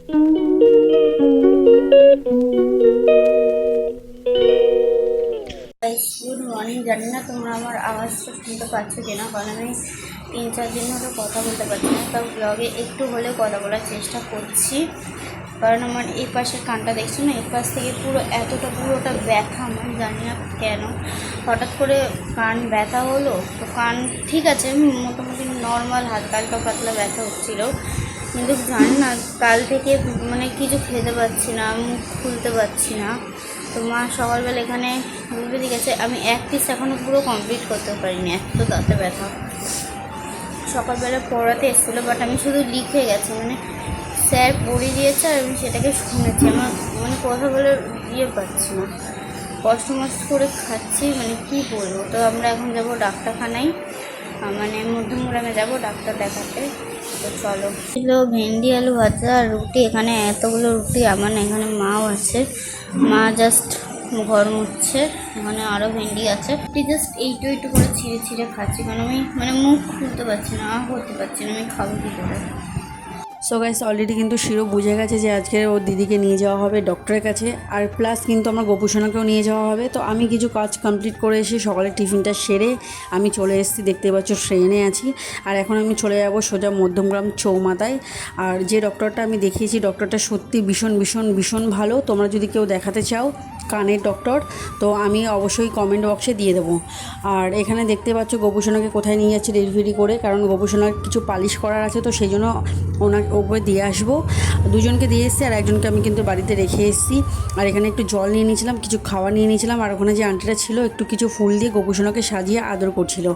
Good morning. জানি না তোমরা আমার আওয়াজটা শুনতে পাচ্ছ কিনা, কারণ আমি 3-4 দিন ধরে কথা বলতে পারছি না। তাও ব্লগে একটু হলেও কথা বলার চেষ্টা করছি, কারণ আমার এই পাশের কানটা দেখছো না, এই পাশ থেকে পুরোটা ব্যথা। আমার জানি না কেন হঠাৎ করে কান ব্যথা হলো। তো কান ঠিক আছে, মোটামুটি নর্মাল হালকা পাতলা ব্যথা হচ্ছিলো, কিন্তু জানি না কাল থেকে মানে কিছু খেতে পারছি না, মুখ খুলতে পারছি না। তো মা সকালবেলা এখানে রুটি দিয়ে গেছে, আমি এক পিস এখনও পুরো কমপ্লিট করতে পারিনি, এত দাঁতে ব্যথা। সকালবেলা পড়াতে এসেছিলো, বাট আমি শুধু লিখে গেছি, মানে স্যার পড়িয়ে দিয়েছে আর আমি সেটাকে শুনেছি। আমার মানে কথা বলে পাচ্ছি না, কষ্ট করে খাচ্ছি, মানে কী বলবো। তো আমরা এখন যাবো ডাক্তারখানায়, মানে মধ্যমগ্রামে যাবো ডাক্তার দেখাতে। তো চলো। ছিল ভেন্ডি আলু ভাজা আর রুটি। এখানে এতগুলো রুটি আমার না, এখানে মাও আছে, মা জাস্ট ঘর মুছছে। এখানে আরও ভেন্ডি আছে, জাস্ট এইটু করে ছিঁড়ে খাচ্ছি, কারণ আমি মানে মুখ খুলতে পারছি না, করতে পারছি না, আমি খাবো কী করে। সো গাইস, অলরেডি কিন্তু শিরো বুঝে গেছে যে আজকে ওর দিদিকে নিয়ে যাওয়া হবে ডক্টরের কাছে, আর প্লাস কিন্তু আমার গোপুসোনাকেও নিয়ে যাওয়া হবে। তো আমি কিছু কাজ কমপ্লিট করে এসে সকালে টিফিনটা সেরে আমি চলে এসেছি, দেখতে পাচ্ছ ট্রেনে আছি। আর এখন আমি চলে যাব সোজা মধ্যমগ্রাম চৌমাথায়। আর যে ডক্টরটা আমি দেখিয়েছি, ডক্টরটা সত্যি ভীষণ ভালো। তোমরা যদি কেউ দেখাতে চাও কানের ডক্টর, তো আমি অবশ্যই কমেন্ট বক্সে দিয়ে দেবো। আর এখানে দেখতে পাচ্ছ গোপুসোনাকে কোথায় নিয়ে যাচ্ছি ডেলিভারি করে, কারণ গোপুসোনার কিছু পালিশ করার আছে, তো সেই জন্য ওকে দিয়ে আসবো। দুজনকে দিয়ে এসেছি, আর একজনকে আমি কিন্তু বাড়িতে রেখে এসেছি। আর এখানে একটু জল নিয়ে নিয়েছিলাম, কিছু খাওয়া নিয়ে নিয়েছিলাম, আর ওখানে যে আন্টিটা ছিল একটু কিছু ফুল দিয়ে গোপুসোনাকে সাজিয়ে আদর করছিল।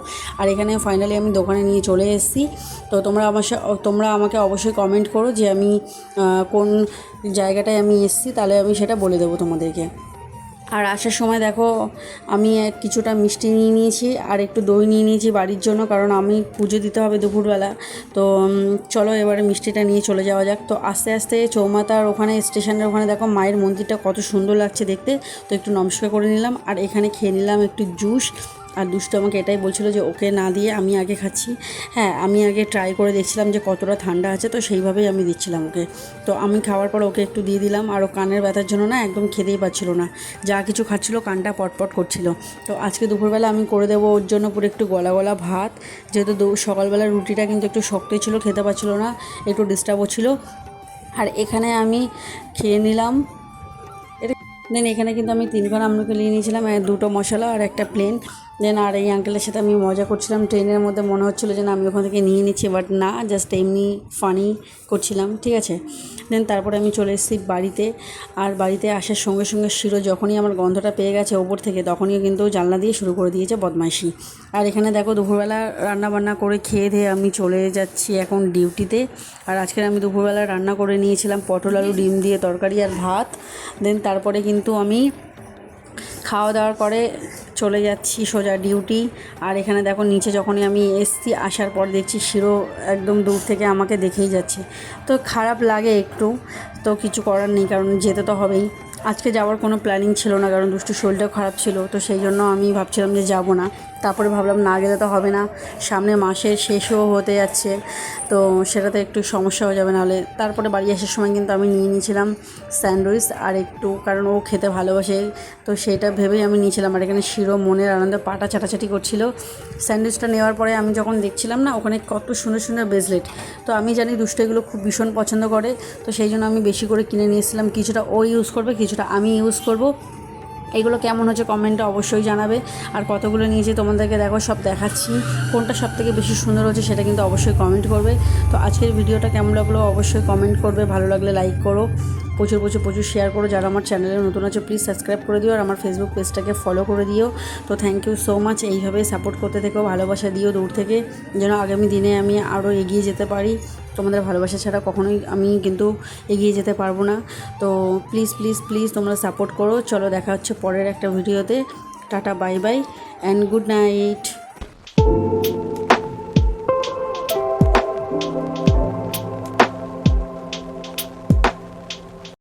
আর এখানে ফাইনালি আমি দোকানে নিয়ে চলে এসেছি। তো তোমরা আমাকে অবশ্যই কমেন্ট করো যে আমি কোন জায়গাটায় আমি এসেছি, তাহলে আমি সেটা বলে দেবো তোমাদেরকে। আর আসার সময় দেখো আমি কিছুটা মিষ্টি নিয়ে নিয়েছি আর একটু দই নিয়ে নিয়েছি বাড়ির জন্য, কারণ আমি পুজো দিতে হবে দুপুরবেলা। তো চলো এবারে মিষ্টিটা নিয়ে চলে যাওয়া যাক। তো আস্তে আস্তে চৌমাথার ওখানে স্টেশনের ওখানে দেখো মায়ের মন্দিরটা কত সুন্দর লাগছে দেখতে। তো একটু নমস্কার করে নিলাম, আর এখানে খেয়ে নিলাম একটু জুস। আর দুষ্টু আমাকে এটাই বলছিল যে ওকে না দিয়ে আমি আগে খাচ্ছি। হ্যাঁ, আমি আগে ট্রাই করে দেখছিলাম যে কতটা ঠান্ডা আছে, তো সেইভাবেই আমি দিচ্ছিলাম ওকে। তো আমি খাওয়ার পর ওকে একটু দিয়ে দিলাম, আর ও কানের ব্যথার জন্য না একদম খেতেই পাচ্ছিল না, যা কিছু খাচ্ছিল কানটা পটপট করছিল। তো আজকে দুপুরবেলা আমি করে দেবো ওর জন্য পুরো একটু গলা ভাত, যেহেতু সকালবেলা রুটিটা কিন্তু একটু শক্তই ছিল, খেতে পাচ্ছিল না, একটু ডিস্টার্ব হচ্ছিলো। আর এখানে আমি খেয়ে নিলাম। দেন এখানে কিন্তু আমি 3 খানা আমলকি নিয়ে নিয়েছিলাম, 2টো মশলা আর একটা প্লেন। দেন আর এই আঙ্কেলের সাথে আমি মজা করছিলাম ট্রেনের মধ্যে, মনে হচ্ছিলো যে না আমি ওখান থেকে নিয়ে নিচ্ছি, বাট না, জাস্ট এমনি ফানি করছিলাম, ঠিক আছে। দেন তারপরে আমি চলে এসেছি বাড়িতে। আর বাড়িতে আসার সঙ্গে সঙ্গে শিরো যখনই আমার গন্ধটা পেয়ে গেছে ওপর থেকে, তখনই কিন্তু জানলা দিয়ে শুরু করে দিয়েছে বদমাইশি। আর এখানে দেখো দুপুরবেলা রান্নাবান্না করে খেয়ে দিয়ে আমি চলে যাচ্ছি এখন ডিউটিতে। আর আজকের আমি দুপুরবেলা রান্না করে নিয়েছিলাম পটল আলু ডিম দিয়ে তরকারি আর ভাত। দেন তারপরে কিন্তু আমি খাওয়া দাওয়ার পরে চলে যাচ্ছি সোজা ডিউটি। আর এখানে দেখো নিচে যখনই আমি এসছি, আসার পর দেখছি শিরো একদম দূর থেকে আমাকে দেখেই যাচ্ছে। তো খারাপ লাগে একটু, তো কিছু করার নেই, কারণ যেতে তো হবেই। আজকে যাওয়ার কোনো প্ল্যানিং ছিল না, কারণ দুষ্টুর শরীরটাও খারাপ ছিল, তো সেই জন্য আমি ভাবছিলাম যে যাব না। তারপরে ভাবলাম না গেলে তো হবে না, সামনে মাসের শেষও হতে যাচ্ছে, তো সেটাতে একটু সমস্যা হয়ে যাবে নাহলে। তারপরে বাড়ি আসার সময় কিন্তু আমি নিয়ে নিয়েছিলাম স্যান্ডউইচ আর একটু, কারণ ও খেতে ভালোবাসে, তো সেটা ভেবেই আমি নিয়েছিলাম। আর এখানে শিরো মনের আনন্দে পাটা চাটাচাটি করছিল। স্যান্ডউইচটা নেওয়ার পরে আমি যখন দেখছিলাম না ওখানে কত সুন্দর ব্রেসলেট, তো আমি জানি দুষ্টু এগুলো খুব ভীষণ পছন্দ করে, তো সেই জন্য আমি বেশি করে কিনে নিয়েছিলাম। কিছুটা ও ইউজ করবে, কিছুটা আমি ইউজ করব। এগুলো কেমন হচ্ছে কমেন্টে অবশ্যই জানাবে। আর কতগুলো নিয়েছি তোমাদেরকে দেখো সব দেখাচ্ছি, কোনটা সবথেকে বেশি সুন্দর হচ্ছে সেটা কিন্তু অবশ্যই কমেন্ট করবে। তো আজকের ভিডিওটা কেমন লাগলো অবশ্যই কমেন্ট করবে, ভালো লাগলে লাইক করো, প্রচুর শেয়ার করো। যারা আমার চ্যানেলে নতুন আছে প্লিজ সাবস্ক্রাইব করে দিও, আর আমার ফেসবুক পেজটাকে ফলো করে দিও। তো থ্যাংক ইউ সো মাচ, এইভাবেই সাপোর্ট করতে থেকো, ভালোবাসা দিও দূর থেকে, যেন আগামী দিনে আমি আরও এগিয়ে যেতে পারি। তোমাদের ভালোবাসা ছাড়া কখনোই আমি কিন্তু এগিয়ে যেতে পারবো না। তো প্লিজ তোমরা সাপোর্ট করো। চলো দেখা হচ্ছে পরের একটা ভিডিওতে। Tata, bye bye and good night.